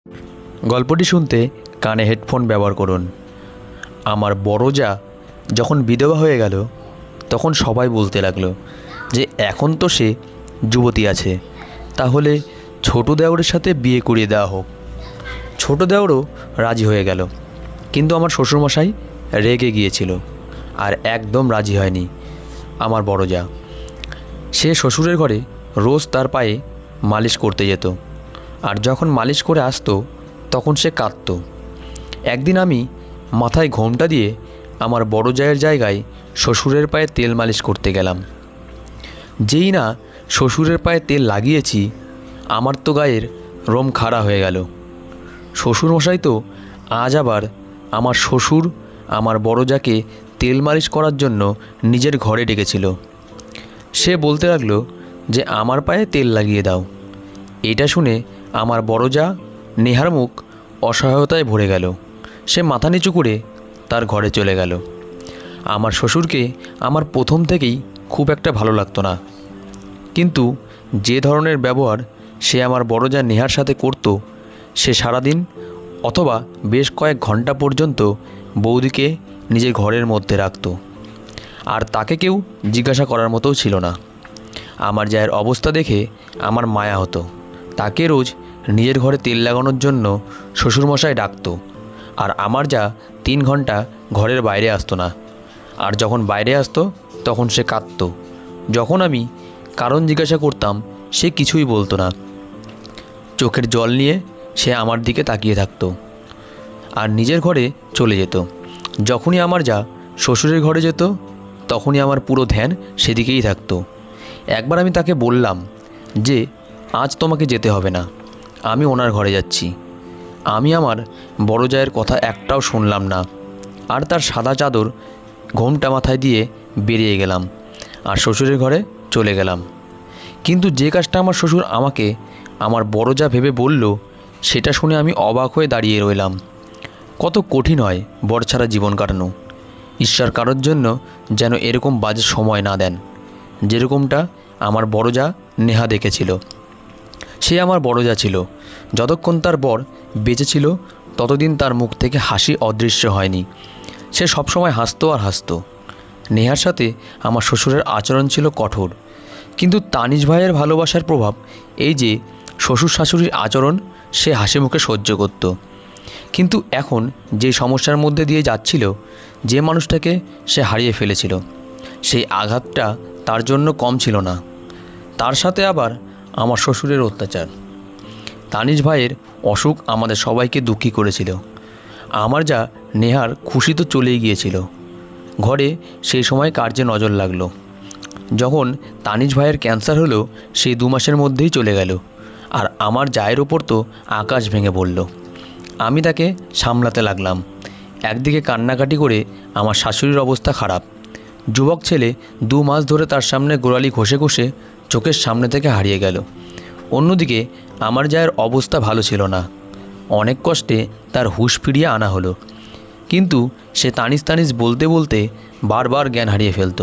গল্পটি শুনতে কানে হেডফোন ব্যবহার করুন। আমার বড় যা যখন বিধবা হয়ে গেল তখন সবাই বলতে লাগলো যে এখন তো সে যুবতী আছে, তাহলে ছোট দেওরের সাথে বিয়ে করিয়ে দেওয়া হোক। ছোট দেওরও রাজি হয়ে গেল, কিন্তু আমার শ্বশুরমশাই রেগে গিয়েছিল আর একদম রাজি হয়নি আমার বড় যা। সে শ্বশুরের ঘরে রোজ তার পায়ে মালিশ করতে যেত, আর যখন মালিশ করে আসতো তখন সে কাঁদত। একদিন আমি মাথায় ঘোমটা দিয়ে আমার বড় জায়ের জায়গায় শ্বশুরের পায়ে তেল মালিশ করতে গেলাম। যেই না শ্বশুরের পায়ে তেল লাগিয়েছি, আমার তো গায়ের রোম খাড়া হয়ে গেল। শ্বশুরমশাই তো আজ আবার আমার শ্বশুর আমার বড় যাকে তেল মালিশ করার জন্য নিজের ঘরে ডেকেছিল। সে বলতে লাগলো যে আমার পায়ে তেল লাগিয়ে দাও। এটা শুনে আমার বড় যা নেহার মুখ অসহায়তায় ভরে গেল। সে মাথা নিচু করে তার ঘরে চলে গেল। আমার শ্বশুরকে আমার প্রথম থেকেই খুব একটা ভালো লাগতো না, কিন্তু যে ধরনের ব্যবহার সে আমার বড় যা নেহার সাথে করত, সে সারাদিন অথবা বেশ কয়েক ঘন্টা পর্যন্ত বৌদিকে নিজের ঘরের মধ্যে রাখত, আর তাকে কেউ জিজ্ঞাসা করার মতোও ছিল না। আমার জায়ের অবস্থা দেখে আমার মায়া হতো। তাকে রোজ নিজের ঘরে তেল লাগানোর জন্য শ্বশুরমশাই ডাকত, আর আমার যা 3 ঘন্টা ঘরের বাইরে আসতো না, আর যখন বাইরে আসতো তখন সে কাঁদত। যখন আমি কারণ জিজ্ঞাসা করতাম সে কিছুই বলতো না। চোখের জল নিয়ে সে আমার দিকে তাকিয়ে থাকতো আর নিজের ঘরে চলে যেত। যখনই আমার যা শ্বশুরের ঘরে যেত তখনই আমার পুরো ধ্যান সেদিকেই থাকতো। একবার আমি তাকে বললাম যে আজ তোমাকে যেতে হবে না, আমি ওনার ঘরে যাচ্ছি। আমি আমার বড় জায়ের কথা একটাও শুনলাম না, আর তার সাদা চাদর ঘোমটা মাথায় দিয়ে বেরিয়ে গেলাম আর শ্বশুরের ঘরে চলে গেলাম। কিন্তু যে কাজটা আমার শ্বশুর আমাকে আমার বড় যা ভেবে বলল, সেটা শুনে আমি অবাক হয়ে দাঁড়িয়ে রইলাম। কত কঠিন হয় বর ছাড়া জীবন কাটানো। ঈশ্বর কারোর জন্য যেন এরকম বাজে সময় না দেন, যেরকমটা আমার বড় যা নেহা দেখেছিল। সে আমার বড় যা ছিল। যতক্ষণ তার বর বেঁচে ছিল ততদিন তার মুখ থেকে হাসি অদৃশ্য হয়নি। সে সবসময় হাসতো আর হাসতো। নেহার সাথে আমার শ্বশুরের আচরণ ছিল কঠোর, কিন্তু তানিশ ভাইয়ের ভালোবাসার প্রভাব এই যে শ্বশুর শাশুড়ির আচরণ সে হাসি মুখে সহ্য করত। কিন্তু এখন যে সমস্যার মধ্যে দিয়ে যাচ্ছিল, যে মানুষটাকে সে হারিয়ে ফেলেছিল, সেই আঘাতটা তার জন্য কম ছিল না। তার সাথে আবার আমার শ্বশুরের অত্যাচার। তানিশ ভাইয়ের অসুখ আমাদের সবাইকে দুঃখী করেছিল। আমার যা নেহার খুশি তো চলেই গিয়েছিল, ঘরে সেই সময় কার্যে নজর লাগলো। যখন তানিশ ভাইয়ের ক্যান্সার হলো সেই 2 মাসের মধ্যেই চলে গেল, আর আমার জায়ের ওপর তো আকাশ ভেঙে পড়ল। আমি তাকে সামলাতে লাগলাম। একদিকে কান্নাকাটি করে আমার শাশুড়ির অবস্থা খারাপ। যুবক ছেলে 2 মাস ধরে তার সামনে গোড়ালি ঘষে ঘষে চোখের সামনে থেকে হারিয়ে গেল। অন্যদিকে আমার জায়ের অবস্থা ভালো ছিল না। অনেক কষ্টে তার হুঁশ ফিরিয়ে আনা হলো, কিন্তু সে তানিশ তানিশ বলতে বলতে বারবার জ্ঞান হারিয়ে ফেলত।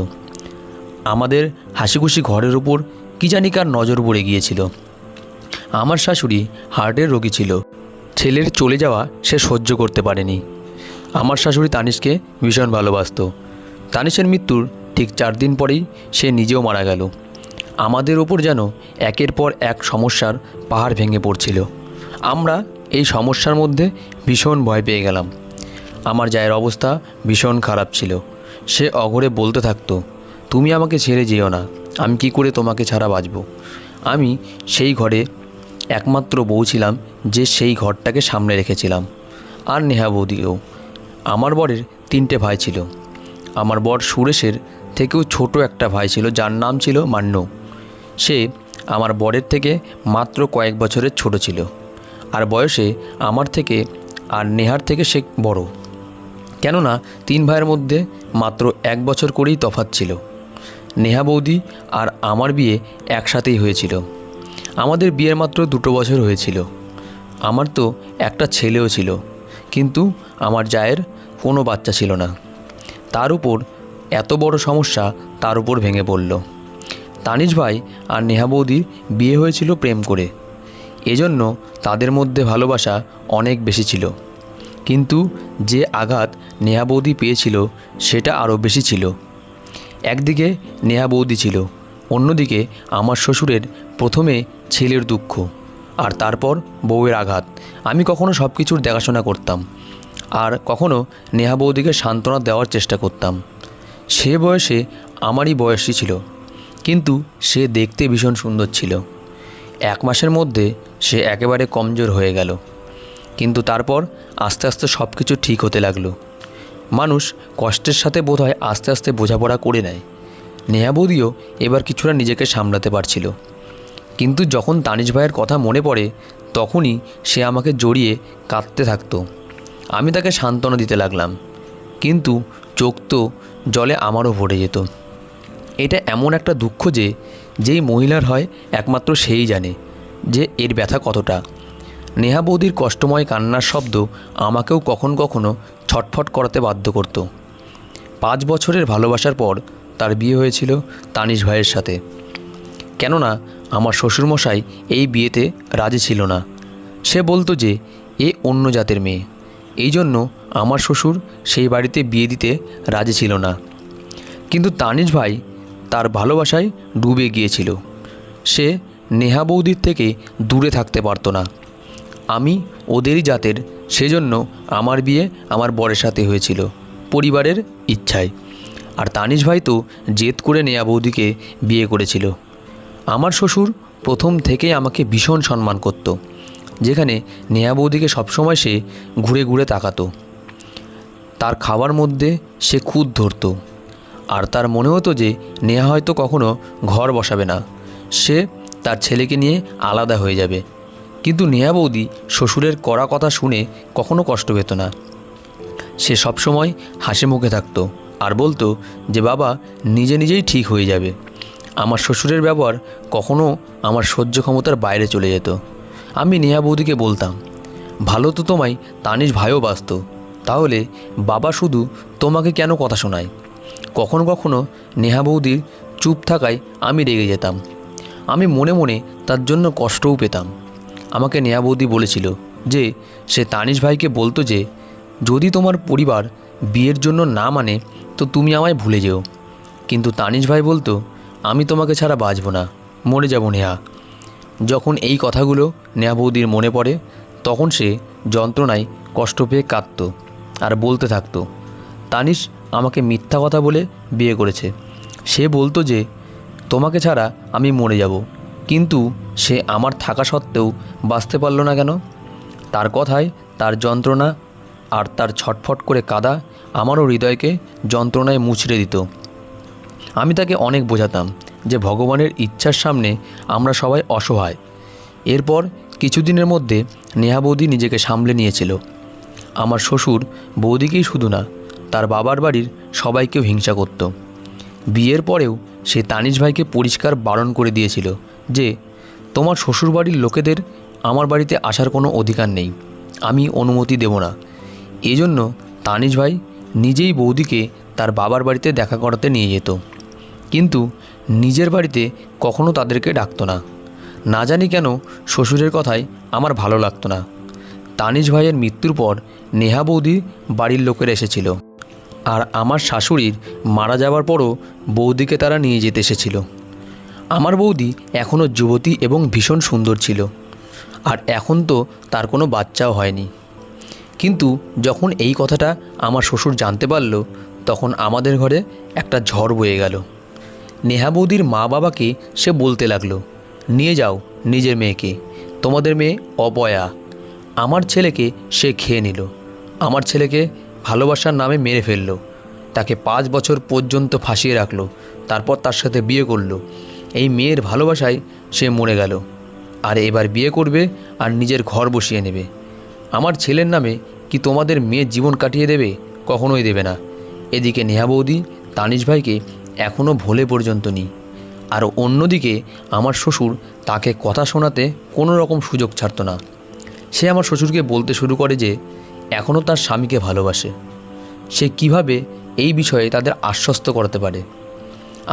আমাদের হাসিখুশি ঘরের উপর কী জানি কার নজর পড়ে গিয়েছিল। আমার শাশুড়ি হার্টের রোগী ছিল। ছেলের চলে যাওয়া সে সহ্য করতে পারেনি। আমার শাশুড়ি তানিশকে ভীষণ ভালোবাসত। তানিশের মৃত্যুর ঠিক 4 দিন পরেই সে নিজেও মারা গেল। আমাদের ওপর যেন একের পর এক সমস্যার পাহাড় ভেঙে পড়ছিল। আমরা এই সমস্যার মধ্যে ভীষণ ভয় পেয়ে গেলাম। আমার জায়ের অবস্থা ভীষণ খারাপ ছিল। সে অঘরে বলতে থাকতো, তুমি আমাকে ছেড়ে যেও না, আমি কি করে তোমাকে ছাড়া বাঁচব। আমি সেই ঘরে একমাত্র বউ ছিলাম যে সেই ঘরটাকে সামনে রেখেছিলাম, আর নেহা বৌদিকেও। আমার বরের 3টে ভাই ছিল। আমার বর সুরেশের থেকেও ছোট একটা ভাই ছিল যার নাম ছিল মান্নু। সে আমার বরের থেকে মাত্র কয়েক বছরের ছোট ছিল, আর বয়সে আমার থেকে আর নেহার থেকে সে বড়। কেননা 3 ভাইয়ের মধ্যে মাত্র 1 বছর করেই তফাৎ ছিল। নেহা বৌদি আর আমার বিয়ে একসাথেই হয়েছিল। আমাদের বিয়ের মাত্র 2 বছর হয়েছিল। আমার তো একটা ছেলেও ছিল, কিন্তু আমার জায়ের কোনো বাচ্চা ছিল না। তার উপর এত বড় সমস্যা তার উপর ভেঙে পড়ল। তানিশ ভাই আর নেহা বৌদির বিয়ে হয়েছিল প্রেম করে। এজন্য তাদের মধ্যে ভালোবাসা অনেক বেশি ছিল। কিন্তু যে আঘাত নেহা বৌদি পেয়েছিল সেটা আরও বেশি ছিল। একদিকে নেহা বৌদি ছিল, অন্যদিকে আমার শ্বশুরের প্রথমে ছেলের দুঃখ, আর তারপর বউয়ের আঘাত। আমি কখনো সব কিছুর দেখাশোনা করতাম, আর কখনো নেহা বৌদিকে সান্ত্বনা দেওয়ার চেষ্টা করতাম। সে বয়সে আমারই বয়সী ছিল, কিন্তু সে দেখতে ভীষণ সুন্দর ছিল। 1 মাসের মধ্যে সে একেবারে কমজোর হয়ে গেল, কিন্তু তারপর আস্তে আস্তে সব কিছু ঠিক হতে লাগলো। মানুষ কষ্টের সাথে বোধহয় আস্তে আস্তে বোঝাপড়া করে নেয়। নেহা বৌদিও এবার কিছুটা নিজেকে সামলাতে পারছিল, কিন্তু যখন তানিশ ভাইয়ের কথা মনে পড়ে তখনই সে আমাকে জড়িয়ে কাঁদতে থাকতো। আমি তাকে সান্ত্বনা দিতে লাগলাম, কিন্তু চোখ তো জলে আমারও ভরে যেত। এটা এমন একটা দুঃখ যে যেই মহিলার হয় একমাত্র সেই জানে যে এর ব্যথা কতটা। নেহা বৌদির কষ্টময় কান্নার শব্দ আমাকেও কখনো কখনো ছটফট করাতে বাধ্য করত। 5 বছরের ভালোবাসার পর তার বিয়ে হয়েছিল তানিশ ভাইয়ের সাথে। কেননা আমার শ্বশুরমশাই এই বিয়েতে রাজি ছিল না। সে বলতো যে এ অন্য জাতের মেয়ে, এই জন্য আমার শ্বশুর সেই বাড়িতে বিয়ে দিতে রাজি ছিল না। কিন্তু তানিশ ভাই তার ভালোবাসায় ডুবে গিয়েছিল। সে নেহা বৌদির থেকে দূরে থাকতে পারতো না। আমি ওদেরই জাতের, সেজন্য আমার বিয়ে আমার বরের সাথে হয়েছিল পরিবারের ইচ্ছায়। আর তানিশ ভাই তো জেদ করে নেহা বৌদিকে বিয়ে করেছিল। আমার শ্বশুর প্রথম থেকেই আমাকে ভীষণ সম্মান করত, যেখানে নেহা বৌদিকে সবসময় সে ঘুরে ঘুরে তাকাতো। তার খাবার মধ্যে সে খুদ ধরত, আর তার মনে হতো যে নেহা হয়তো কখনো ঘর বসাবে না, সে তার ছেলেকে নিয়ে আলাদা হয়ে যাবে। কিন্তু নেহা বৌদি শ্বশুরের কড়া কথা শুনে কখনো কষ্ট পেত না। সে সবসময় হাসি মুখে থাকতো আর বলতো যে বাবা নিজে নিজেই ঠিক হয়ে যাবে। আমার শ্বশুরের ব্যবহার কখনো আমার সহ্য ক্ষমতার বাইরে চলে যেত। আমি নেহা বৌদিকে বলতাম, ভালো তো তোমায় তানিশ ভাইও বাসত, তাহলে বাবা শুধু তোমাকে কেন কথা শোনায়। কখনো কখনো নেহা বৌদির চুপ থাকায় আমি রেগে যেতাম। আমি মনে মনে তার জন্য কষ্টও পেতাম। আমাকে নেহা বৌদি বলেছিল যে সে তানিশ ভাইকে বলতো যে যদি তোমার পরিবার বিয়ের জন্য না মানে তো তুমি আমায় ভুলে যেও। কিন্তু তানিশ ভাই বলতো আমি তোমাকে ছাড়া বাঁচব না, মরে যাব নেহা। যখন এই কথাগুলো নেহা বৌদির মনে পড়ে তখন সে যন্ত্রণায় কষ্ট পেয়ে কাঁদতো আর বলতে থাকতো তানিশ আমাকে মিথ্যা কথা বলে বিয়ে করেছে। সে বলতো যে তোমাকে ছাড়া আমি মরে যাব, কিন্তু সে আমার থাকা সত্ত্বেও বাঁচতে পারল না কেন। তার কথায় তার যন্ত্রণা আর তার ছটফট করে কাঁদা আমারও হৃদয়কে যন্ত্রণায় মুচড়ে দিত। আমি তাকে অনেক বোঝাতাম যে ভগবানের ইচ্ছার সামনে আমরা সবাই অসহায়। এরপর কিছুদিনের মধ্যে নেহা বৌদি নিজেকে সামলে নিয়েছিল। আমার শ্বশুর বৌদিকেই শুধু না, তার বাবার বাড়ির সবাইকেও হিংসা করত। বিয়ের পরেও সে তানিশ ভাইকে পরিষ্কার বারণ করে দিয়েছিল যে তোমার শ্বশুরবাড়ির লোকেদের আমার বাড়িতে আসার কোনো অধিকার নেই, আমি অনুমতি দেব না। এজন্য তানিশ ভাই নিজেই বৌদিকে তার বাবার বাড়িতে দেখা করাতে নিয়ে যেত, কিন্তু নিজের বাড়িতে কখনো তাদেরকে ডাকতো না। না জানি কেন শ্বশুরের কথায় আমার ভালো লাগতো না। তানিশ ভাইয়ের মৃত্যুর পর নেহা বৌদি বাড়ির লোকেরা এসেছিল, আর আমার শাশুড়ির মারা যাওয়ার পরও বৌদিকে তারা নিয়ে যেতে এসেছিল। আমার বৌদি এখনও যুবতী এবং ভীষণ সুন্দর ছিল, আর এখন তো তার কোনো বাচ্চাও হয়নি। কিন্তু যখন এই কথাটা আমার শ্বশুর জানতে পারল তখন আমাদের ঘরে একটা ঝড় বয়ে গেল। নেহা বৌদির মা বাবাকে সে বলতে লাগলো, নিয়ে যাও নিজের মেয়েকে, তোমাদের মেয়ে অপয়া। আমার ছেলেকে সে খেয়ে নিল, আমার ছেলেকে ভালোবাসার নামে মেরে ফেললো, তাকে 5 বছর পর্যন্ত ফাঁসিয়ে রাখলো, তারপর তার সাথে বিয়ে করলো। এই মেয়ের ভালোবাসায় সে মরে গেল, আর এবার বিয়ে করবে আর নিজের ঘর বসিয়ে নেবে। আমার ছেলের নামে কি তোমাদের মেয়ের জীবন কাটিয়ে দেবে? কখনোই দেবে না। এদিকে নেহা বৌদি তানিশ ভাইকে এখনও ভোলে পর্যন্ত নেই, আর অন্যদিকে আমার শ্বশুর তাকে কথা শোনাতে কোনো রকম সুযোগ ছাড়তো না। সে আমার শ্বশুরকে বলতে শুরু করে যে এখনও তার স্বামীকে ভালোবাসে, সে কিভাবে এই বিষয়ে তাদের আশ্বস্ত করতে পারে।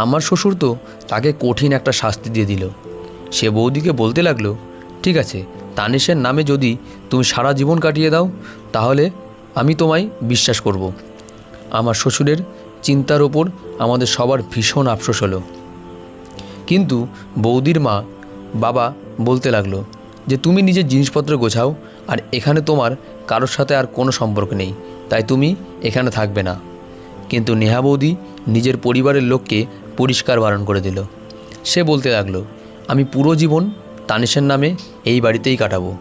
আমার শ্বশুর তো তাকে কঠিন একটা শাস্তি দিয়ে দিল। সে বৌদিকে বলতে লাগলো, ঠিক আছে, তানিশের নামে যদি তুমি সারা জীবন কাটিয়ে দাও তাহলে আমি তোমায় বিশ্বাস করব। আমার শ্বশুরের চিন্তার ওপর আমাদের সবার ভীষণ আফসোস হলো। কিন্তু বৌদির মা বাবা বলতে লাগলো যে তুমি নিজের জিনিসপত্র গোছাও, আর এখানে তোমার কারোর সাথে আর কোনো সম্পর্ক নেই, তাই তুমি এখানে থাকবে না। কিন্তু নেহা বৌদি নিজের পরিবারের লোককে পরিষ্কার বারণ করে দিল। সে বলতে লাগলো আমি পুরো জীবন তানিশের নামে এই বাড়িতেই কাটাবো,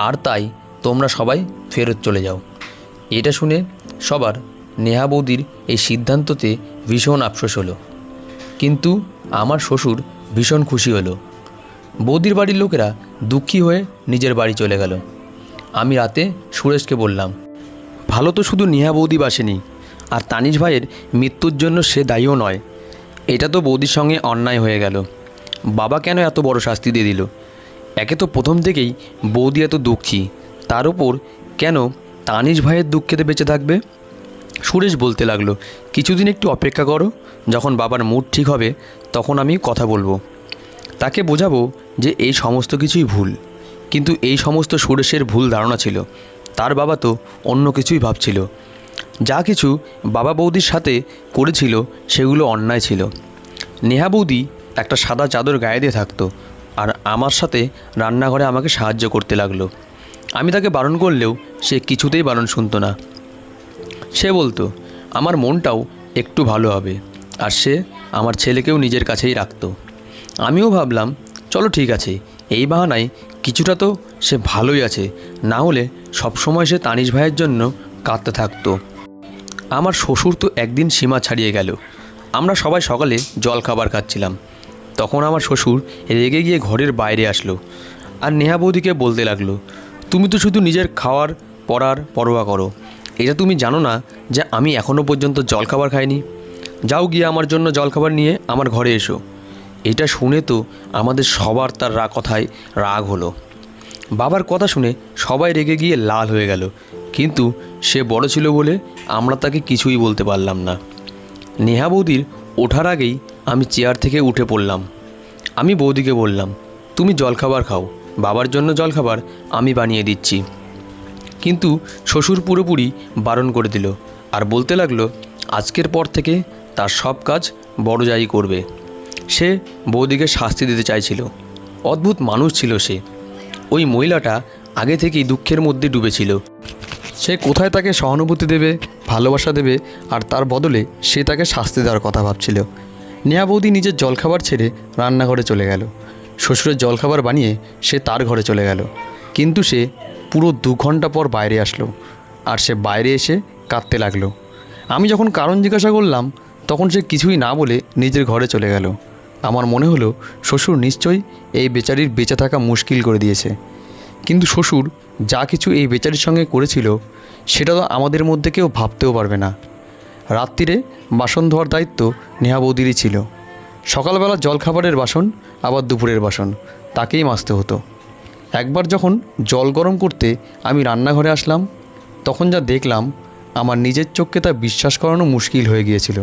আর তাই তোমরা সবাই ফেরত চলে যাও। এটা শুনে সবার নেহা বৌদির এই সিদ্ধান্ততে ভীষণ আফসোস হলো, কিন্তু আমার শ্বশুর ভীষণ খুশি হলো। বৌদির বাড়ির লোকেরা দুঃখী হয়ে নিজের বাড়ি চলে গেল। আমি রাতে সুরেশকে বললাম, ভালো তো শুধু নেহা বৌদি বাসেনি, আর তানিশ ভাইয়ের মৃত্যুর জন্য সে দায়ীও নয়। এটা তো বৌদির সঙ্গে অন্যায় হয়ে গেল। বাবা কেন এত বড় শাস্তি দিয়ে দিল? একে তো প্রথম থেকেই বৌদি এত দুঃখী, তার উপর কেন তানিশ ভাইয়ের দুঃখেতে বেঁচে থাকবে? সুরেশ বলতে লাগলো, কিছুদিন একটু অপেক্ষা করো, যখন বাবার মুড ঠিক হবে তখন আমি কথা বলবো। তাকে বোঝাবো যে এই সমস্ত কিছুই ভুল। কিন্তু এই সমস্ত সুরেশের ভুল ধারণা ছিল। তার বাবা তো অন্য কিছুই ভাবছিল। যা কিছু বাবা বৌদির সাথে করেছিল সেগুলো অন্যায় ছিল। নেহা বৌদি একটা সাদা চাদর গায়ে দিয়ে থাকতো, আর আমার সাথে রান্নাঘরে আমাকে সাহায্য করতে লাগলো। আমি তাকে বারণ করলেও সে কিছুতেই বারণ শুনতো না। সে বলতো আমার মনটাও একটু ভালো হবে, আর সে আমার ছেলেকেও নিজের কাছেই রাখতো। আমিও ভাবলাম চলো ঠিক আছে, এই বাহানায় কিছুটা তো সে ভালোই আছে, না হলে সবসময় সে তানিশ ভাইয়ের জন্য কাঁদতে থাকতো। আমার শ্বশুর তো একদিন সীমা ছাড়িয়ে গেল। আমরা সবাই সকালে জল খাবার খাচ্ছিলাম, তখন আমার শ্বশুর রেগে গিয়ে ঘরের বাইরে আসলো, আর নেহা বৌদিকে বলতে লাগলো, তুমি তো শুধু নিজের খাওয়ার পরার পরোয়া করো, এটা তুমি জানো না যে আমি এখনও পর্যন্ত জলখাবার খাইনি? যাও গিয়ে আমার জন্য জলখাবার নিয়ে আমার ঘরে এসো। এটা শুনে তো আমাদের সবার তার কথায় রাগ হলো। বাবার কথা শুনে সবাই রেগে গিয়ে লাল হয়ে গেল, কিন্তু সে বড় ছিল বলে আমরা তাকে কিছুই বলতে পারলাম না। নেহা বৌদির ওঠার আগেই আমি চেয়ার থেকে উঠে পড়লাম। আমি বৌদিকে বললাম, তুমি জলখাবার খাও, বাবার জন্য জলখাবার আমি বানিয়ে দিচ্ছি। কিন্তু শ্বশুর পুরোপুরি বারণ করে দিল, আর বলতে লাগলো আজকের পর থেকে তার সব কাজ বড় যাই করবে। সে বৌদিকে শাস্তি দিতে চাইছিল। অদ্ভুত মানুষ ছিল সে। ওই মহিলাটা আগে থেকেই দুঃখের মধ্যে ডুবেছিল। সে কোথায় তাকে সহানুভূতি দেবে, ভালোবাসা দেবে, আর তার বদলে সে তাকে শাস্তি দেওয়ার কথা ভাবছিল। নেহা বৌদি নিজের জলখাবার ছেড়ে রান্নাঘরে চলে গেল। শ্বশুরের জলখাবার বানিয়ে সে তার ঘরে চলে গেল, কিন্তু সে পুরো 2 ঘন্টা পর বাইরে আসলো, আর সে বাইরে এসে কাঁদতে লাগলো। আমি যখন কারণ জিজ্ঞাসা করলাম তখন সে কিছুই না বলে নিজের ঘরে চলে গেল। আমার মনে হলো শ্বশুর নিশ্চয়ই এই বেচারির বেঁচে থাকা মুশকিল করে দিয়েছে। কিন্তু শ্বশুর যা কিছু এই বেচারির সঙ্গে করেছিল সেটা তো আমাদের মধ্যে কেউ ভাবতেও পারবে না। রাত্রিরে বাসন ধোয়ার দায়িত্ব নেহা বৌদিরই ছিল। সকালবেলা জলখাবারের বাসন, আবার দুপুরের বাসন তাকেই মাজতে হতো। একবার যখন জল গরম করতে আমি রান্নাঘরে আসলাম, তখন যা দেখলাম আমার নিজের চোখকে তা বিশ্বাস করানো মুশকিল হয়ে গিয়েছিল।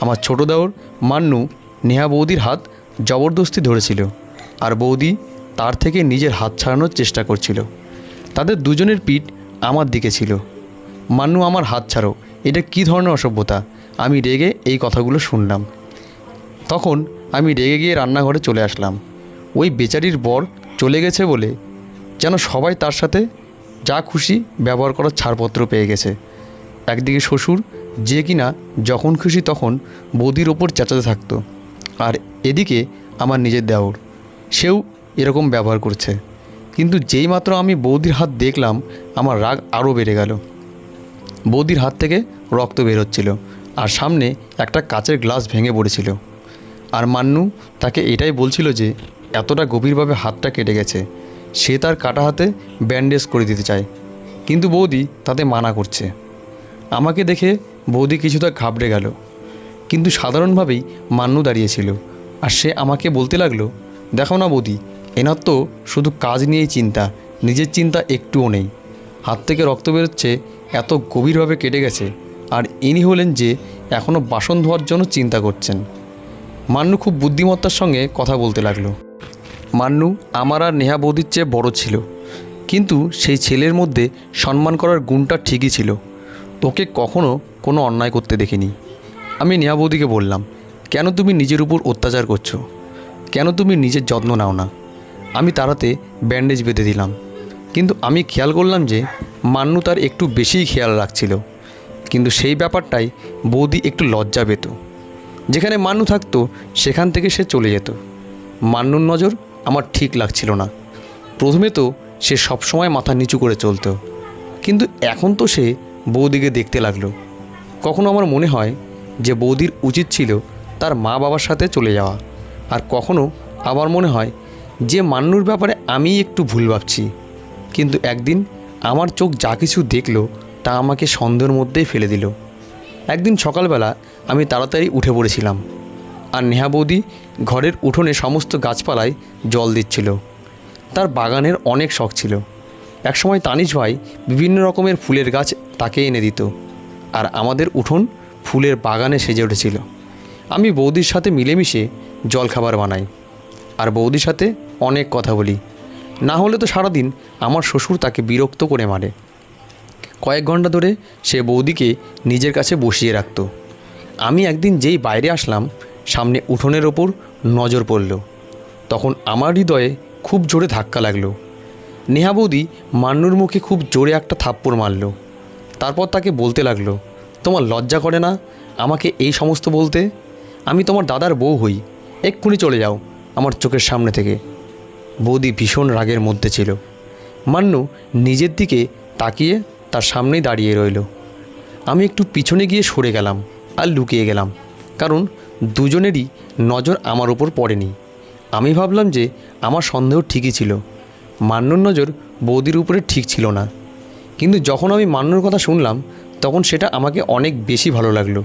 আমার ছোটো দেওর মান্নু নেহা বৌদির হাত জবরদস্তি ধরেছিল, আর বৌদি তার থেকে নিজের হাত ছাড়ানোর চেষ্টা করছিল। তাদের দুজনের পিঠ আমার দিকে ছিল। মান্নু আমার হাত ছাড়ো, এটা কী ধরনের অসভ্যতা? আমি রেগে এই কথাগুলো শুনলাম। তখন আমি রেগে গিয়ে রান্নাঘরে চলে আসলাম। ওই বেচারির বর চলে গেছে বলে যেন সবাই তার সাথে যা খুশি ব্যবহার করার ছাড়পত্র পেয়ে গেছে। একদিকে শ্বশুর যে কিনা যখন খুশি তখন বৌদির ওপর চেঁচাতে থাকতো, আর এদিকে আমার নিজের দেওর, সেও এরকম ব্যবহার করছে। কিন্তু যেই মাত্র আমি বৌদির হাত দেখলাম আমার রাগ আরও বেড়ে গেল। বৌদির হাত থেকে রক্ত বের হচ্ছিল, আর সামনে একটা কাচের গ্লাস ভেঙে পড়েছিল। আর মান্নু তাকে এটাই বলছিল যে এতটা গভীরভাবে হাতটা কেটে গেছে, সে তার কাটা হাতে ব্যান্ডেজ করে দিতে চায়, কিন্তু বৌদি তাতে মানা করছে। আমাকে দেখে বৌদি কিছুটা ঘাবড়ে গেল, কিন্তু সাধারণভাবেই মান্নু দাঁড়িয়েছিল, আর সে আমাকে বলতে লাগলো, দেখো না বৌদি, এনার তো শুধু কাজ নিয়েই চিন্তা, নিজের চিন্তা একটুও নেই। হাত থেকে রক্ত বেরোচ্ছে, এত গভীরভাবে কেটে গেছে, আর ইনি হলেন যে এখনও বাসন ধোয়ার জন্য চিন্তা করছেন। মান্নু খুব বুদ্ধিমত্তার সঙ্গে কথা বলতে লাগলো। মান্নু আমার আর নেহা বৌদির চেয়ে বড় ছিল, কিন্তু সেই ছেলের মধ্যে সম্মান করার গুণটা ঠিকই ছিল। ওকে কখনো কোনো অন্যায় করতে দেখিনি। আমি নেহা বৌদিকে বললাম, কেন তুমি নিজের উপর অত্যাচার করছো? কেন তুমি নিজের যত্ন নাও না? আমি তাড়াতে ব্যান্ডেজ বেঁধে দিলাম, কিন্তু আমি খেয়াল করলাম যে মান্নু তার একটু বেশিই খেয়াল রাখছিল। কিন্তু সেই ব্যাপারটাই বৌদি একটু লজ্জা পেত। যেখানে মান্নু থাকতো সেখান থেকে সে চলে যেত। মান্নুর নজর আমার ঠিক লাগছিল না। প্রথমে তো সে সবসময় মাথা নিচু করে চলতো, কিন্তু এখন তো সে বৌদিকে দেখতে লাগলো। কখনো আমার মনে হয় যে বৌদির উচিত ছিল তার মা বাবার সাথে চলে যাওয়া, আর কখনো আবার মনে হয় যে মান্নুর ব্যাপারে আমি একটু ভুল ভাবছি। কিন্তু একদিন আমার চোখ যা কিছু দেখলো তা আমাকে সন্দেহের মধ্যেই ফেলে দিল। একদিন সকালবেলা আমি তাড়াতাড়ি উঠে পড়েছিলাম, আর নেহা বৌদি ঘরের উঠোনে সমস্ত গাছপালায় জল দিচ্ছিল। তার বাগানের অনেক শখ ছিল। একসময় তানিশ ভাই বিভিন্ন রকমের ফুলের গাছ তাকে এনে দিত, আর আমাদের উঠোন ফুলের বাগানে সেজে উঠেছিল। আমি বৌদির সাথে মিলেমিশে জলখাবার বানাই, আর বৌদির সাথে অনেক কথা বলি। না হলে তো সারাদিন আমার শ্বশুর তাকে বিরক্ত করে মারে। কয়েক ঘন্টা ধরে সে বৌদিকে নিজের কাছে বসিয়ে রাখত। আমি একদিন যেই বাইরে আসলাম, সামনে উঠোনের ওপর নজর পড়ল। তখন আমার হৃদয়ে খুব জোরে ধাক্কা লাগলো। নেহা বৌদি মান্নুর মুখে খুব জোরে একটা থাপ্পড় মারল। তারপর তাকে বলতে লাগলো, তোমার লজ্জা করে না আমাকে এই সমস্ত বলতে? আমি তোমার দাদার বউ হই, এক্ষুনি চলে যাও আমার চোখের সামনে থেকে। বৌদি ভীষণ রাগের মধ্যে ছিল। মান্নু নিজের দিকে তাকিয়ে তার সামনেই দাঁড়িয়ে রইল। আমি একটু পিছনে গিয়ে সরে গেলাম আর লুকিয়ে গেলাম, কারণ দুজনেরই নজর আমার উপর পড়েনি। আমি ভাবলাম যে আমার সন্দেহ ঠিকই ছিল, মান্নুর নজর বৌদির উপরে ঠিক ছিল না। কিন্তু যখন আমি মান্নুর কথা শুনলাম তখন সেটা আমাকে অনেক বেশি ভালো লাগলো।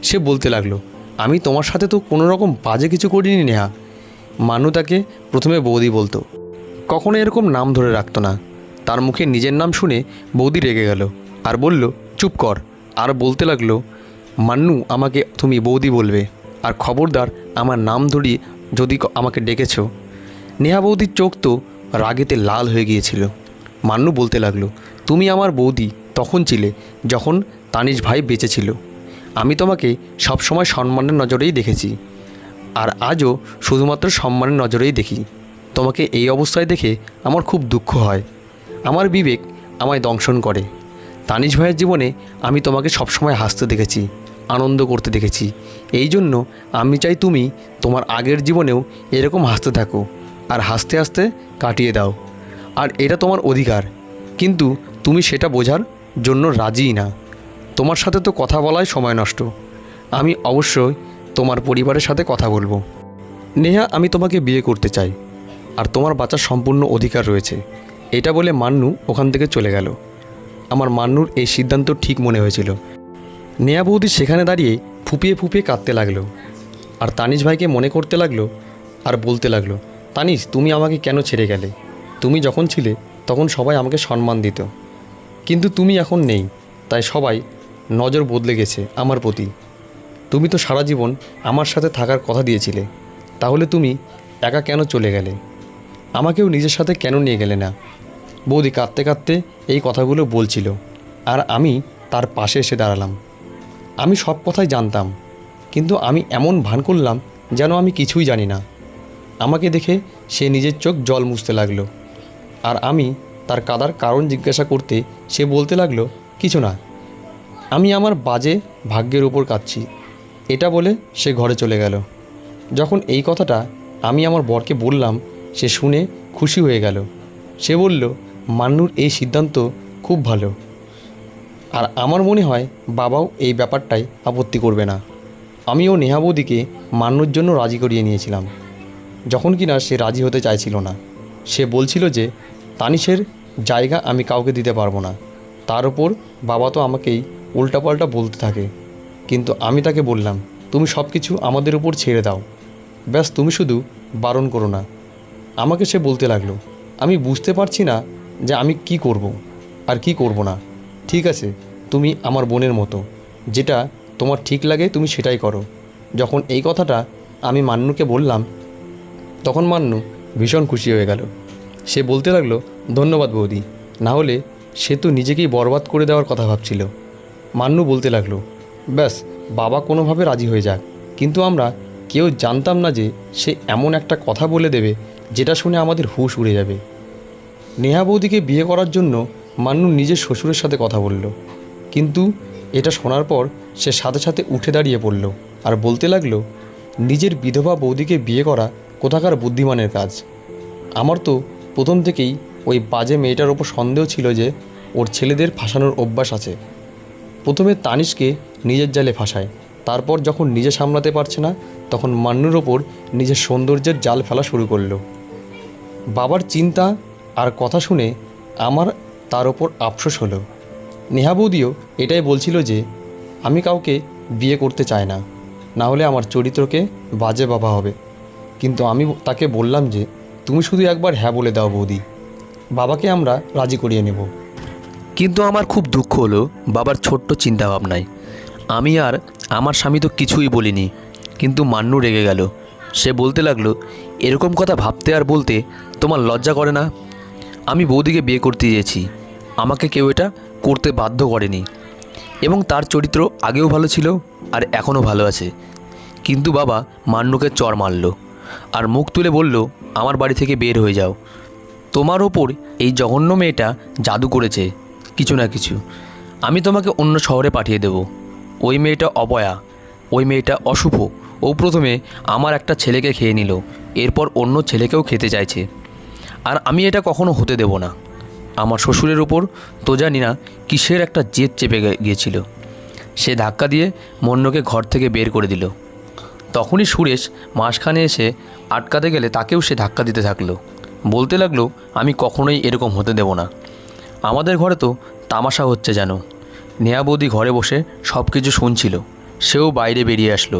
সে বলতে লাগলো, আমি তোমার সাথে তো কোনো রকম বাজে কিছু করিনি নেহা। মান্নু তাকে প্রথমে বৌদি বলতো, কখনো এরকম নাম ধরে রাখতো না। তার মুখে নিজের নাম শুনে বৌদি রেগে গেল আর বলল, চুপ কর। আর বলতে লাগলো, মান্নু আমাকে তুমি বৌদি বলবে, আর খবরদার আমার নাম ধরিয়ে যদি আমাকে ডেকেছো। নেহা বৌদির চোখ তো রাগেতে লাল হয়ে গিয়েছিল। মান্নু বলতে লাগলো, তুমি আমার বৌদি তখন ছিলে যখন তানিশ ভাই বেঁচে ছিল। আমি তোমাকে সবসময় সম্মানের নজরেই দেখেছি, আর আজও শুধুমাত্র সম্মানের নজরেই দেখি। তোমাকে এই অবস্থায় দেখে আমার খুব দুঃখ হয়। আমার বিবেক আমায় দংশন করে। তানিশ ভাইয়ের জীবনে আমি তোমাকে সবসময় হাসতে দেখেছি, আনন্দ করতে দেখেছি। এই জন্য আমি চাই তুমি তোমার আগের জীবনেও এরকম হাসতে থাকো, আর হাসতে হাসতে কাটিয়ে দাও। আর এটা তোমার অধিকার, কিন্তু তুমি সেটা বোঝার জন্য রাজিই না। তোমার সাথে তো কথা বলাই সময় নষ্ট। আমি অবশ্যই তোমার পরিবারের সাথে কথা বলবো। নেহা, আমি তোমাকে বিয়ে করতে চাই, আর তোমার বাঁচার সম্পূর্ণ অধিকার রয়েছে। এটা বলে মান্নু ওখান থেকে চলে গেল। আমার মান্নুর এই সিদ্ধান্ত ঠিক মনে হয়েছিল। নেহা বৌদি সেখানে দাঁড়িয়ে ফুপিয়ে ফুপিয়ে কাঁদতে লাগলো, আর তানিশ ভাইকে মনে করতে লাগলো, আর বলতে লাগলো, তানিশ, তুমি আমাকে কেন ছেড়ে গেলে? তুমি যখন ছিলে তখন সবাই আমাকে সম্মান দিত, কিন্তু তুমি এখন নেই, তাই সবাই নজর বদলে গেছে আমার প্রতি। তুমি তো সারা জীবন আমার সাথে থাকার কথা দিয়েছিলে, তাহলে তুমি একা কেন চলে গেলে? আমাকেও নিজের সাথে কেন নিয়ে গেলে না? বৌদি কাঁদতে কাঁদতে এই কথাগুলো বলছিল, আর আমি তার পাশে এসে দাঁড়ালাম। আমি সব কথাই জানতাম, কিন্তু আমি এমন ভান করলাম যেন আমি কিছুই জানি না। আমাকে দেখে সে নিজের চোখ জল মুছতে লাগলো, আর আমি তার কাদার কারণ জিজ্ঞাসা করতে সে বলতে লাগলো, কিছু না, আমি আমার বাজে ভাগ্যের উপর কাঁদছি। এটা বলে সে ঘরে চলে গেল। যখন এই কথাটা আমি আমার বরকে বললাম, সে শুনে খুশি হয়ে গেল। সে বলল, মান্নুর এই সিদ্ধান্ত খুব ভালো, আর আমার মনে হয় বাবাও এই ব্যাপারটায় আপত্তি করবে না। আমিও নেহা বৌদিকে মান্নুর জন্য রাজি করিয়ে নিয়েছিলাম, যখন কিনা সে রাজি হতে চাইছিল না। সে বলছিল যে তানিশের জায়গা আমি কাউকে দিতে পারবো না, তার উপর বাবা তো আমাকেই উল্টাপাল্টা বলতে থাকে। কিন্তু আমি তাকে বললাম, তুমি সব কিছু আমাদের উপর ছেড়ে দাও, ব্যাস তুমি শুধু বারণ করো না। আমাকে সে বলতে লাগলো, আমি বুঝতে পারছি না যে আমি কি করব আর কি করব না। ঠিক আছে, তুমি আমার বোনের মতো, যেটা তোমার ঠিক লাগে তুমি সেটাই করো। যখন এই কথাটা আমি মান্নুকে বললাম, তখন মান্নু ভীষণ খুশি হয়ে গেল। সে বলতে লাগলো, ধন্যবাদ বৌদি, না হলে সে তো নিজেকেই বরবাদ করে দেওয়ার কথা ভাবছিল। মান্নু বলতে লাগলো, ব্যাস বাবা কোনোভাবে রাজি হয়ে যাক, কিন্তু আমরা কেউ জানতাম না যে সে এমন একটা কথা বলে দেবে যেটা শুনে আমাদের হুঁশ উড়ে যাবে। নেহা বৌদিকে বিয়ে করার জন্য মান্নু নিজের শ্বশুরের সাথে কথা বলল, কিন্তু এটা শোনার পর সে সাথে সাথে উঠে দাঁড়িয়ে পড়ল আর বলতে লাগলো, নিজের বিধবা বৌদিকে বিয়ে করা কোথাকার বুদ্ধিমানের কাজ। আমার তো প্রথম থেকেই ওই বাজে মেয়েটার ওপর সন্দেহ ছিল যে ওর ছেলেদের ফাঁসানোর অভ্যাস আছে। প্রথমে তানিশকে নিজের জালে ফাঁসায়, তারপর যখন নিজে সামলাতে পারছে না তখন মান্নুর ওপর নিজের সৌন্দর্যের জাল ফেলা শুরু করলো। বাবার চিন্তা আর কথা শুনে আমার তার ওপর আফসোস হলো। নেহা বৌদিও এটাই বলছিল যে আমি কাউকে বিয়ে করতে চাই না, না হলে আমার চরিত্রকে বাজে বাবা হবে। কিন্তু আমি তাকে বললাম যে তুমি শুধু একবার হ্যাঁ বলে দাও বৌদি, বাবাকে আমরা রাজি করিয়ে নেব। কিন্তু আমার খুব দুঃখ হলো বাবার ছোট্ট চিন্তাভাবনায়। আমি আর আমার স্বামী তো কিছুই বলিনি, কিন্তু মান্নু রেগে গেল। সে বলতে লাগলো, এরকম কথা ভাবতে আর বলতে তোমার লজ্জা করে না? আমি বৌদিকে বিয়ে করতে চেয়েছি, আমাকে কেউ এটা করতে বাধ্য করেনি, এবং তার চরিত্র আগেও ভালো ছিল আর এখনও ভালো আছে। কিন্তু বাবা মান্নুকে চড় মারল আর মুখ তুলে বলল, আমার বাড়ি থেকে বের হয়ে যাও। তোমার ওপর এই জঘন্য মেয়েটা জাদু করেছে কিছু না কিছু, আমি তোমাকে অন্য শহরে পাঠিয়ে দেব। ওই মেয়েটা অপয়া, ওই মেয়েটা অশুভ। ও প্রথমে আমার একটা ছেলেকে খেয়ে নিল, এরপর অন্য ছেলেকেও খেতে চাইছে, আর আমি এটা কখনো হতে দেব না। আমার শ্বশুরের ওপর তো জানি না কিসের একটা জেদ চেপে গিয়েছিল। সে ধাক্কা দিয়ে মন্নুকে ঘর থেকে বের করে দিল। তখনই সুরেশ মাঝখানে এসে আটকাতে গেলে তাকেও সে ধাক্কা দিতে থাকলো। বলতে লাগলো, আমি কখনোই এরকম হতে দেব না। আমাদের ঘরে তো তামাশা হচ্ছে যেন। নেহা বৌদি ঘরে বসে সব কিছু শুনছিল, সেও বাইরে বেরিয়ে আসলো।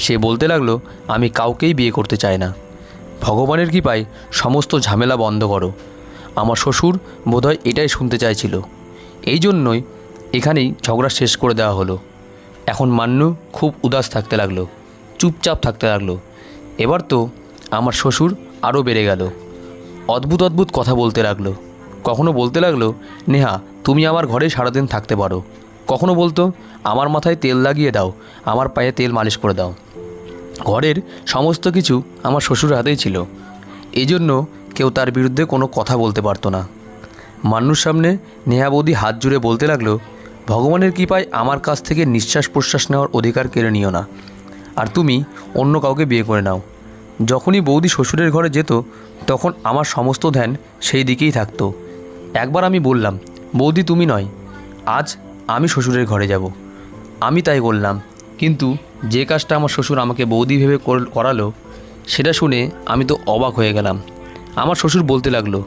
সে বলতে লাগলো, আমি কাউকেই বিয়ে করতে চাই না। ভগবানের কৃপায় সমস্ত ঝামেলা বন্ধ করো। আমার শ্বশুর বোধহয় এটাই শুনতে চাইছিল, এই জন্যই এখানেই ঝগড়া শেষ করে দেওয়া হলো। এখন মান্নু খুব উদাস থাকতে লাগলো, চুপচাপ থাকতে লাগলো। এবার তো আমার শ্বশুর আরও বেড়ে গেল, অদ্ভুত অদ্ভুত কথা বলতে লাগলো। কখনো বলতে লাগলো, নেহা তুমি আমার ঘরে সারাদিন থাকতে পারো। কখনো বলতো, আমার মাথায় তেল লাগিয়ে দাও, আমার পায়ে তেল মালিশ করে দাও। ঘরের সমস্ত কিছু আমার শ্বশুরের হাতেই ছিল, এই জন্য কেউ তার বিরুদ্ধে কোনো কথা বলতে পারতো না। মান্নুর সামনে নেহা বৌদি হাত জুড়ে বলতে লাগলো, ভগবানের কৃপায় আমার কাছ থেকে নিঃশ্বাস প্রশ্বাস নেওয়ার অধিকার কেড়ে নিও না, আর তুমি অন্য কাউকে বিয়ে করে নাও। যখনই বৌদি শ্বশুরের ঘরে যেত তখন আমার সমস্ত ধ্যান সেই দিকেই থাকতো। একবার আমি বললাম, বৌদি তুমি নয়, আজ আমি শ্বশুরের ঘরে যাব। আমি তাই বললাম, কিন্তু যে কাজটা আমার শ্বশুর আমাকে বৌদি ভেবে করালো সেটা শুনে আমি তো অবাক হয়ে গেলাম। আমার শ্বশুর বলতে লাগলো,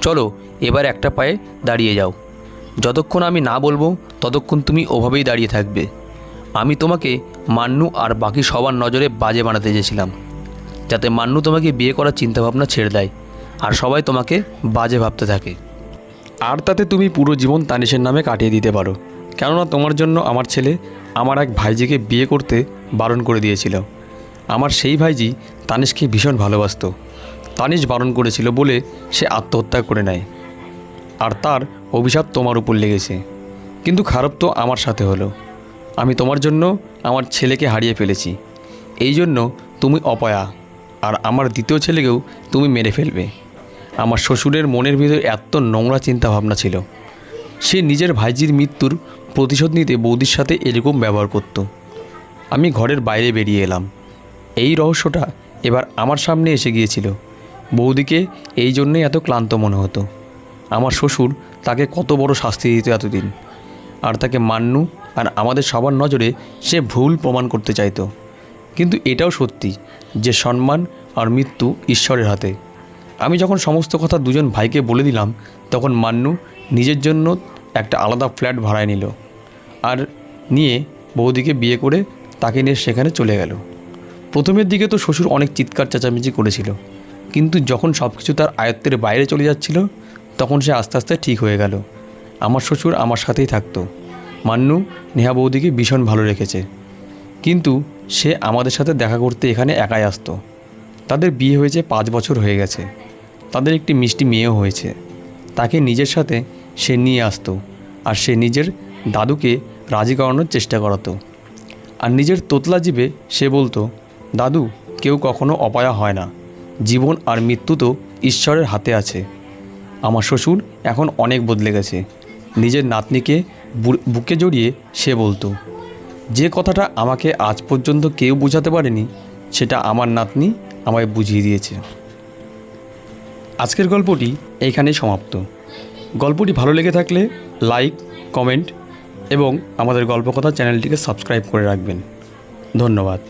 চলো এবার একটা পায়ে দাঁড়িয়ে যাও। যতক্ষণ আমি না বলবো ততক্ষণ তুমি ওভাবেই দাঁড়িয়ে থাকবে। আমি তোমাকে মান্নু আর বাকি সবার নজরে বাজে বানাতে চেয়েছিলাম, যাতে মান্নু তোমাকে বিয়ে করার চিন্তাভাবনা ছেড়ে দেয় আর সবাই তোমাকে বাজে ভাবতে থাকে। আর তাতে তুমি পুরো জীবন তানিশের নামে কাটিয়ে দিতে পারো, কেননা তোমার জন্য আমার ছেলে আমার এক ভাইজিকে বিয়ে করতে বারণ করে দিয়েছিল। আমার সেই ভাইজি তানিশকে ভীষণ ভালোবাসতো। তানিশ বারণ করেছিল বলে সে আত্মহত্যা করে নেয়, আর তার অভিশাপ তোমার উপর লেগেছে। কিন্তু খারাপ তো আমার সাথে হলো। আমি তোমার জন্য আমার ছেলেকে হারিয়ে ফেলেছি, এই জন্য তুমি অপয়া, আর আমার দ্বিতীয় ছেলেকেও তুমি মেরে ফেলবে। আমার শ্বশুরের মনের ভিতরে এত নোংরা চিন্তা ভাবনা ছিল। সে নিজের ভাইজির মৃত্যুর প্রতিশোধ নিতে বৌদির সাথে এরকম ব্যবহার করত। আমি ঘরের বাইরে বেরিয়ে এলাম। এই রহস্যটা এবার আমার সামনে এসে গিয়েছিল। বৌদিকে এই জন্যই এত ক্লান্ত মনে হতো। আমার শ্বশুর তাকে কত বড় শাস্তি দিত এতদিন, আর তাকে মান্নু আর আমাদের সবার নজরে সে ভুল প্রমাণ করতে চাইতো। কিন্তু এটাও সত্যি যে সম্মান আর মৃত্যু ঈশ্বরের হাতে। আমি যখন সমস্ত কথা দুজন ভাইকে বলে দিলাম তখন মান্নু নিজের জন্য একটা আলাদা ফ্ল্যাট ভাড়ায় নিল, আর নিয়ে বৌদিকে বিয়ে করে তাকে নিয়ে সেখানে চলে গেল। প্রথমের দিকে তো শ্বশুর অনেক চিৎকার চেঁচামেচি করেছিল, কিন্তু যখন সব কিছু তার আয়ত্তের বাইরে চলে যাচ্ছিল তখন সে আস্তে আস্তে ঠিক হয়ে গেল। আমার শ্বশুর আমার সাথেই থাকতো। মান্নু নেহা বৌদিকে ভীষণ ভালো রেখেছে, কিন্তু সে আমাদের সাথে দেখা করতে এখানে একাই আসতো। তাদের বিয়ে হয়েছে 5 বছর হয়ে গেছে। তাদের একটি মিষ্টি মেয়েও হয়েছে। তাকে নিজের সাথে সে নিয়ে আসতো আর সে নিজের দাদুকে রাজি করানোর চেষ্টা করাতো। আর নিজের তোতলা জিভে সে বলতো, দাদু, কেউ কখনো অপায়া হয় না, জীবন আর মৃত্যু তো ঈশ্বরের হাতে আছে। আমার শ্বশুর এখন অনেক বদলে গেছে। নিজের নাতনিকে বুকে জড়িয়ে সে বলতো, যে কথাটা আমাকে আজ পর্যন্ত কেউ বোঝাতে পারেনি সেটা আমার নাতনি আমায় বুঝিয়ে দিয়েছে। আজকের গল্পটি এইখানেই সমাপ্ত। গল্পটি ভালো লেগে থাকলে লাইক, কমেন্ট এবং আমাদের গল্পকথা চ্যানেলটিকে সাবস্ক্রাইব করে রাখবেন। ধন্যবাদ।